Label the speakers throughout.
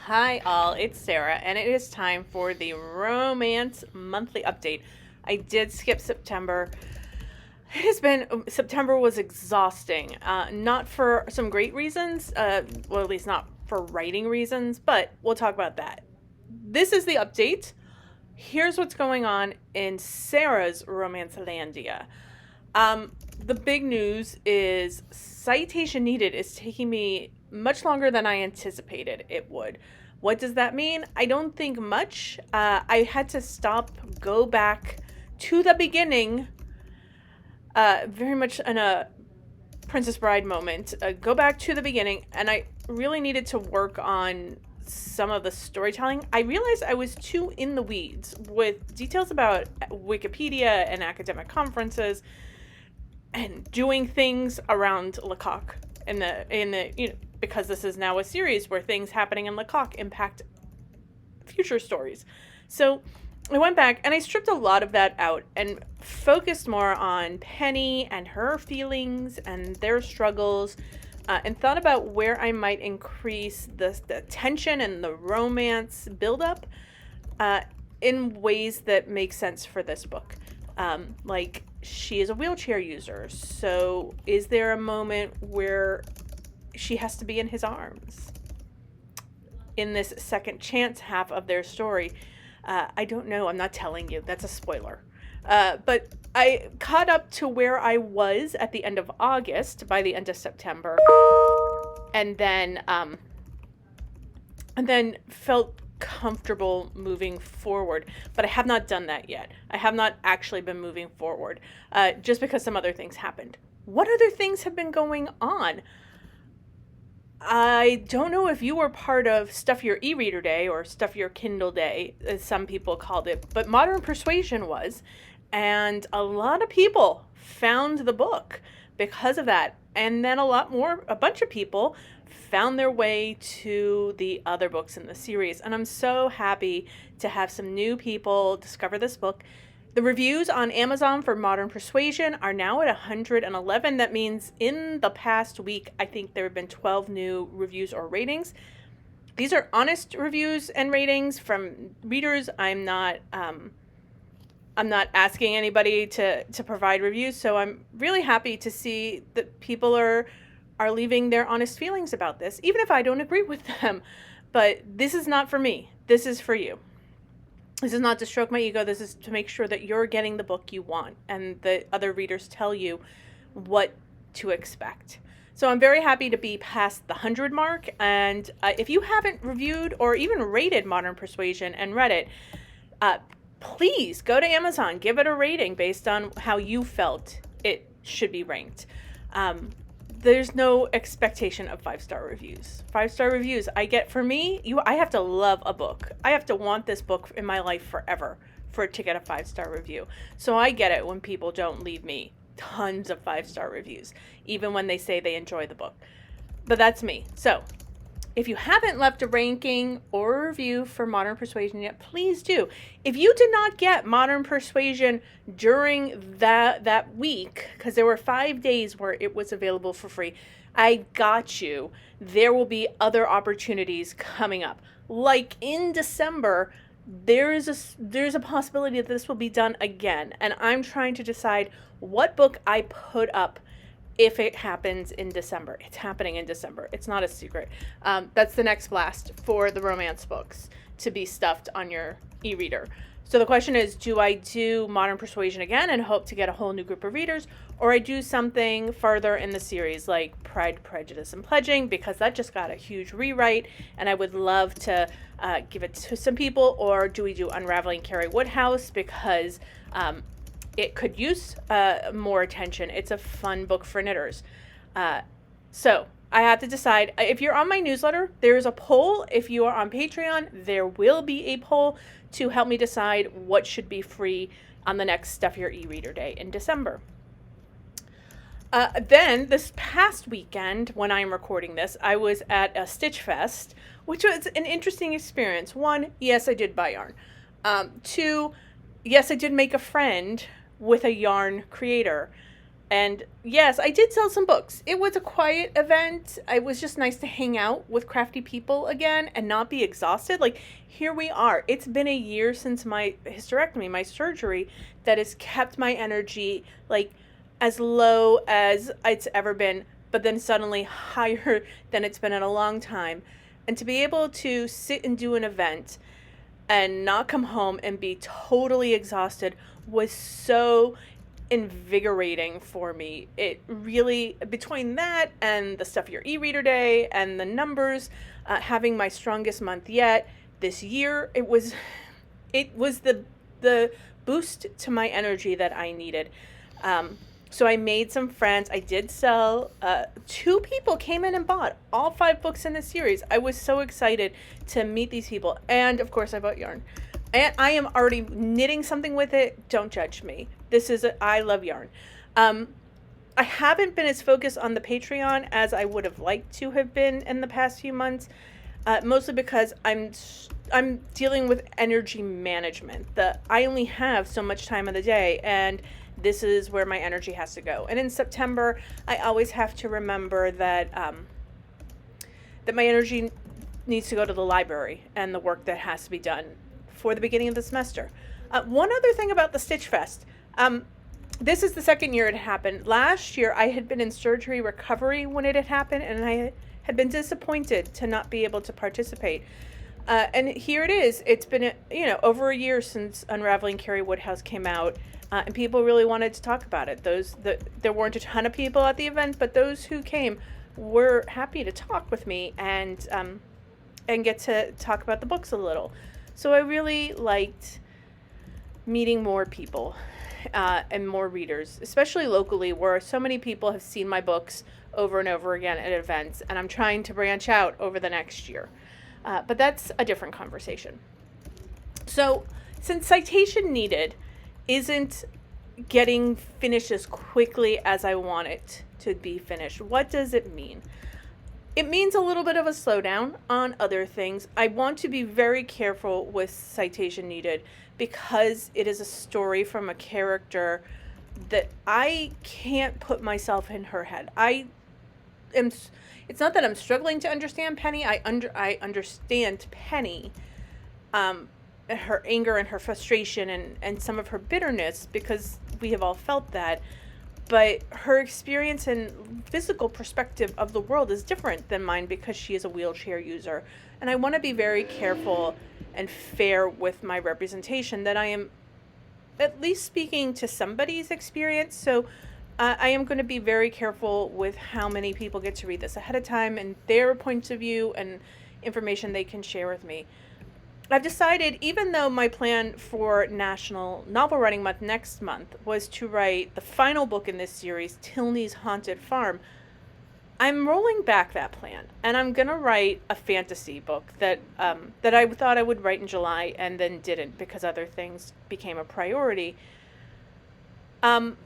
Speaker 1: Hi all, it's Sarah, and it is time for the Romance Monthly Update. I did skip September. September was exhausting. Not for some great reasons, well, at least not for writing reasons, but we'll talk about that. This is the update. Here's what's going on in Sarah's Romancelandia. The big news is Citation Needed is taking me much longer than I anticipated it would. What does that mean? I don't think much. I had to go back to the beginning, very much in a Princess Bride moment. Go back to the beginning, and I really needed to work on some of the storytelling. I realized I was too in the weeds with details about Wikipedia and academic conferences and doing things around Lecoq because this is now a series where things happening in Lecoq impact future stories. So I went back and I stripped a lot of that out and focused more on Penny and her feelings and their struggles, and thought about where I might increase the tension and the romance buildup in ways that make sense for this book. Like, she is a wheelchair user, so is there a moment where she has to be in his arms in this second chance half of their story? I don't know. I'm not telling you. That's a spoiler. But I caught up to where I was at the end of August by the end of September, and then felt comfortable moving forward. But I have not done that yet. I have not actually been moving forward, just because some other things happened. What other things have been going on? I don't know if you were part of Stuff Your E-Reader Day or Stuff Your Kindle Day, as some people called it, but Modern Persuasion was, and a lot of people found the book because of that. And then a bunch of people found their way to the other books in the series. And I'm so happy to have some new people discover this book. The reviews on Amazon for Modern Persuasion are now at 111. That means in the past week, I think there have been 12 new reviews or ratings. These are honest reviews and ratings from readers. I'm not asking anybody to provide reviews, so I'm really happy to see that people are leaving their honest feelings about this, even if I don't agree with them. But this is not for me. This is for you. This is not to stroke my ego. This is to make sure that you're getting the book you want and the other readers tell you what to expect. So I'm very happy to be past the 100 mark. And if you haven't reviewed or even rated Modern Persuasion and read it, please go to Amazon, give it a rating based on how you felt it should be ranked. There's no expectation of 5-star reviews. 5-star reviews, I have to love a book. I have to want this book in my life forever for it to get a 5-star review. So I get it when people don't leave me tons of 5-star reviews, even when they say they enjoy the book. But that's me. So if you haven't left a ranking or a review for Modern Persuasion yet, please do. If you did not get Modern Persuasion during that week, because there were 5 days where it was available for free, I got you. There will be other opportunities coming up. Like in December, there's a possibility that this will be done again, and I'm trying to decide what book I put up if it happens in December. It's happening in December. It's not a secret. That's the next blast for the romance books to be stuffed on your e-reader. So the question is, do I do Modern Persuasion again and hope to get a whole new group of readers, or I do something further in the series like Pride, Prejudice, and Pledging, because that just got a huge rewrite and I would love to give it to some people, or do we do Unraveling Carrie Woodhouse, because it could use more attention. It's a fun book for knitters. So I have to decide. If you're on my newsletter, there's a poll. If you are on Patreon, there will be a poll to help me decide what should be free on the next Stuff Your E-Reader Day in December. Then this past weekend, when I'm recording this, I was at a Stitch Fest, which was an interesting experience. 1, yes, I did buy yarn. 2, yes, I did make a friend with a yarn creator. And yes, I did sell some books. It was a quiet event. It was just nice to hang out with crafty people again and not be exhausted. Like, here we are. It's been a year since my hysterectomy, my surgery, that has kept my energy, like, as low as it's ever been, but then suddenly higher than it's been in a long time. And to be able to sit and do an event and not come home and be totally exhausted was so invigorating for me. It really, between that and the Stuff Your E-Reader Day and the numbers, having my strongest month yet this year, it was the boost to my energy that I needed. So I made some friends. I did sell. 2 people came in and bought all 5 books in the series. I was so excited to meet these people. And of course I bought yarn. And I am already knitting something with it. Don't judge me. I love yarn. I haven't been as focused on the Patreon as I would have liked to have been in the past few months. Mostly because I'm dealing with energy management. I only have so much time of the day, and this is where my energy has to go. And in September, I always have to remember that that my energy needs to go to the library and the work that has to be done for the beginning of the semester. One other thing about the Stitch Fest. This is the second year it happened. Last year, I had been in surgery recovery when it had happened, and I had been disappointed to not be able to participate. And here it is. It's been, over a year since Unraveling Carrie Woodhouse came out, and people really wanted to talk about it. There weren't a ton of people at the event, but those who came were happy to talk with me and get to talk about the books a little. So I really liked meeting more people and more readers, especially locally, where so many people have seen my books over and over again at events, and I'm trying to branch out over the next year. But that's a different conversation. So since Citation Needed isn't getting finished as quickly as I want it to be finished, what does it mean? It means a little bit of a slowdown on other things. I want to be very careful with Citation Needed because it is a story from a character that I can't put myself in her head. It's not that I'm struggling to understand Penny. I understand Penny, her anger and her frustration and some of her bitterness, because we have all felt that. But her experience and physical perspective of the world is different than mine because she is a wheelchair user. And I want to be very careful and fair with my representation, that I am at least speaking to somebody's experience. So I am going to be very careful with how many people get to read this ahead of time and their points of view and information they can share with me. I've decided, even though my plan for National Novel Writing Month next month was to write the final book in this series, Tilney's Haunted Farm, I'm rolling back that plan, and I'm going to write a fantasy book that I thought I would write in July and then didn't because other things became a priority. And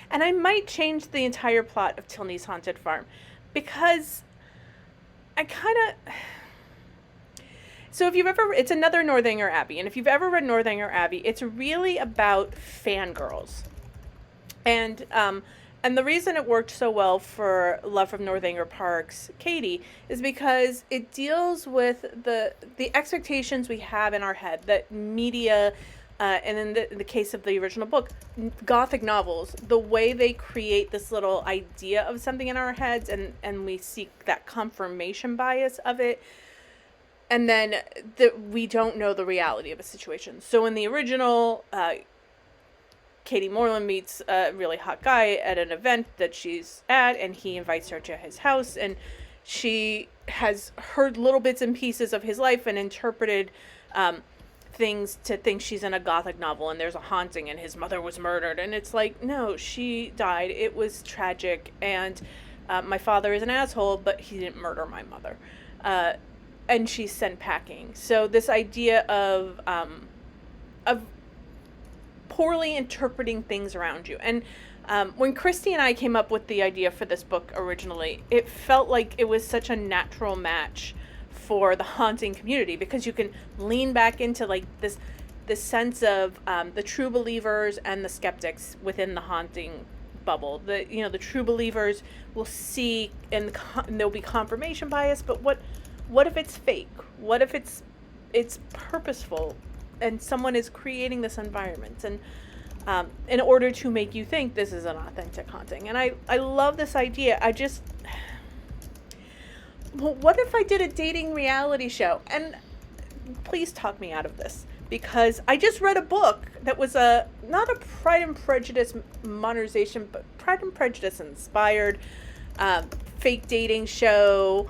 Speaker 1: I might change the entire plot of Tilney's Haunted Farm because I kind of... So it's another Northanger Abbey, and if you've ever read Northanger Abbey, it's really about fangirls. And the reason it worked so well for Love from Northanger Park's Katie is because it deals with the expectations we have in our head that media, and in the case of the original book, Gothic novels, the way they create this little idea of something in our heads, and we seek that confirmation bias of it. And then we don't know the reality of a situation. So in the original, Katie Morland meets a really hot guy at an event that she's at, and he invites her to his house, and she has heard little bits and pieces of his life and interpreted things to think she's in a Gothic novel, and there's a haunting, and his mother was murdered. And it's like, no, she died. It was tragic, and my father is an asshole, but he didn't murder my mother. And she's sent packing. So this idea of poorly interpreting things around you. And when Christy and I came up with the idea for this book originally, it felt like it was such a natural match for the haunting community, because you can lean back into like this this sense of the true believers and the skeptics within the haunting bubble. The true believers will see, and there'll be confirmation bias, but what if it's fake? What if it's purposeful, and someone is creating this environment, and in order to make you think this is an authentic haunting? And I love this idea. What if I did a dating reality show? And please talk me out of this, because I just read a book that was not a Pride and Prejudice modernization, but Pride and Prejudice inspired fake dating show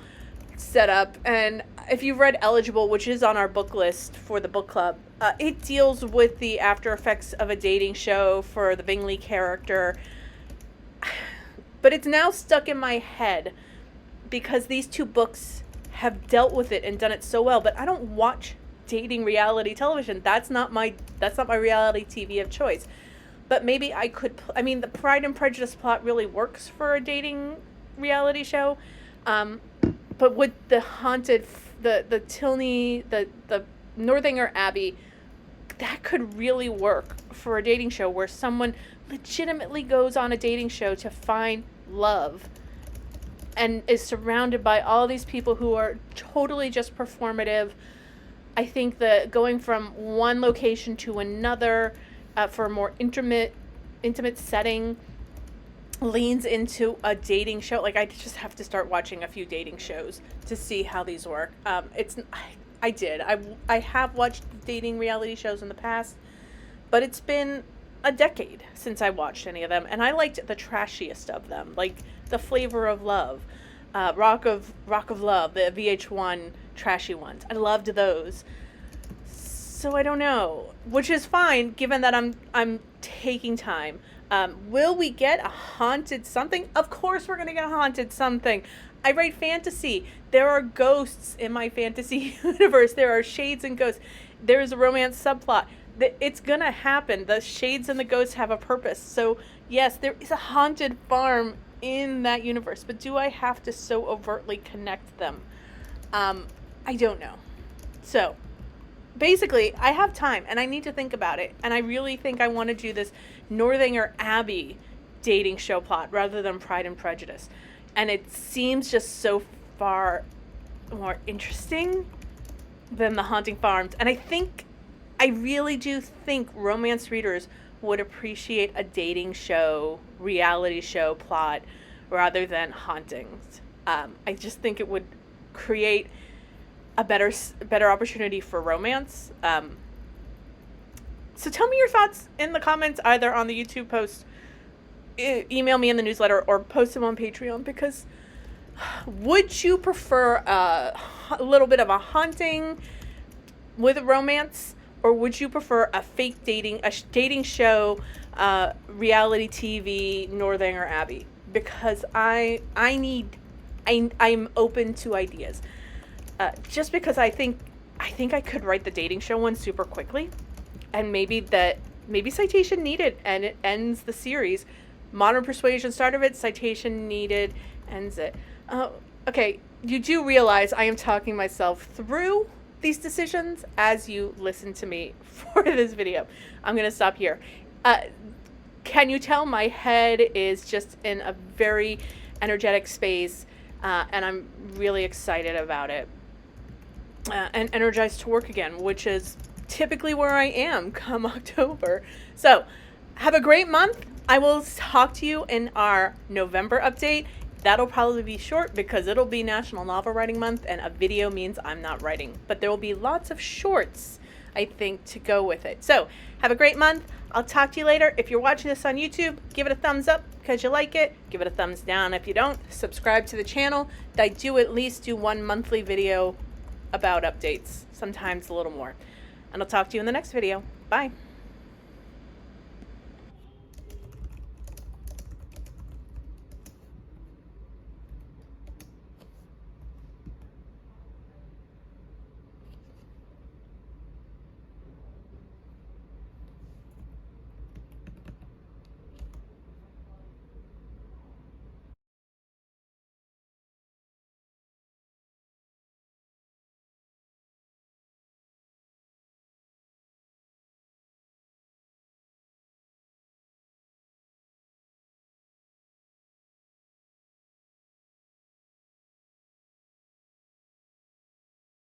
Speaker 1: setup. And if you've read Eligible, which is on our book list for the book club, it deals with the after effects of a dating show for the Bingley character. But it's now stuck in my head because these two books have dealt with it and done it so well. But I don't watch dating reality television. That's not my reality TV of choice. But maybe I could. The Pride and Prejudice plot really works for a dating reality show. But with the haunted, the Tilney, the Northanger Abbey, that could really work for a dating show where someone legitimately goes on a dating show to find love and is surrounded by all these people who are totally just performative. I think that going from one location to another for a more intimate setting leans into a dating show. Like, I just have to start watching a few dating shows to see how these work. I have watched dating reality shows in the past, but it's been a decade since I watched any of them, and I liked the trashiest of them, like The Flavor of Love, Rock of Love, the VH1 trashy ones. I loved those. So I don't know, which is fine given that I'm taking time. Will we get a haunted something? Of course we're going to get a haunted something. I write fantasy. There are ghosts in my fantasy universe. There are shades and ghosts. There is a romance subplot. It's going to happen. The shades and the ghosts have a purpose. So yes, there is a haunted farm in that universe. But do I have to so overtly connect them? I don't know. So basically, I have time and I need to think about it. And I really think I want to do this Northanger Abbey dating show plot rather than Pride and Prejudice. And it seems just so far more interesting than the Haunting Farms. And I really do think romance readers would appreciate a dating show, reality show plot rather than hauntings. I just think it would create a better opportunity for romance. So tell me your thoughts in the comments, either on the YouTube post, email me in the newsletter, or post them on Patreon, because would you prefer a little bit of a haunting with a romance, or would you prefer a dating show, reality TV, Northanger Abbey? Because I'm open to ideas. Just because I think I could write the dating show one super quickly, and maybe Citation needed and it ends the series. Modern Persuasion started it, Citation needed ends it. Okay, you do realize I am talking myself through these decisions as you listen to me for this video. I'm going to stop here. Can you tell my head is just in a very energetic space, and I'm really excited about it. And energized to work again, which is typically where I am come October. So have a great month. I will talk to you in our November update. That'll probably be short because it'll be National Novel Writing Month, and a video means I'm not writing. But there will be lots of shorts, I think, to go with it. So have a great month. I'll talk to you later. If you're watching this on YouTube, give it a thumbs up because you like it. Give it a thumbs down if you don't. Subscribe to the channel. I do at least do one monthly video about updates, sometimes a little more. And I'll talk to you in the next video. Bye.